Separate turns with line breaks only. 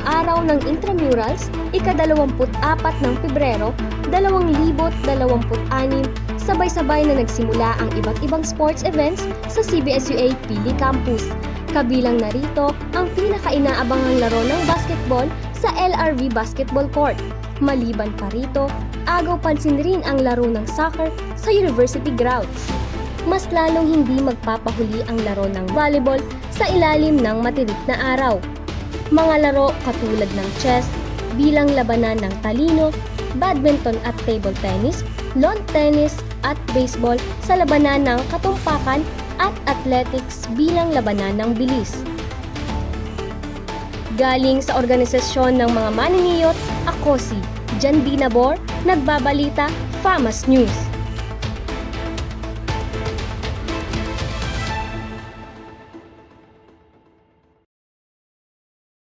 Araw ng Intramurals, ika-24 ng Pebrero, 2026, sabay-sabay na nagsimula ang iba't ibang sports events sa CBSUA Pili Campus. Kabilang narito ang pinaka-inaabangang laro ng basketball sa LRV Basketball Court. Maliban pa rito, agaw pansin rin ang laro ng soccer sa university grounds. Mas lalong hindi magpapahuli ang laro ng volleyball sa ilalim ng matirik na araw. Mga laro katulad ng chess, bilang labanan ng talino, badminton at table tennis, lawn tennis at baseball sa labanan ng katumpakan at athletics bilang labanan ng bilis. Galing sa organisasyon ng mga maniniyot, ako si Jan B. Nabor, nagbabalita, FAMAS News.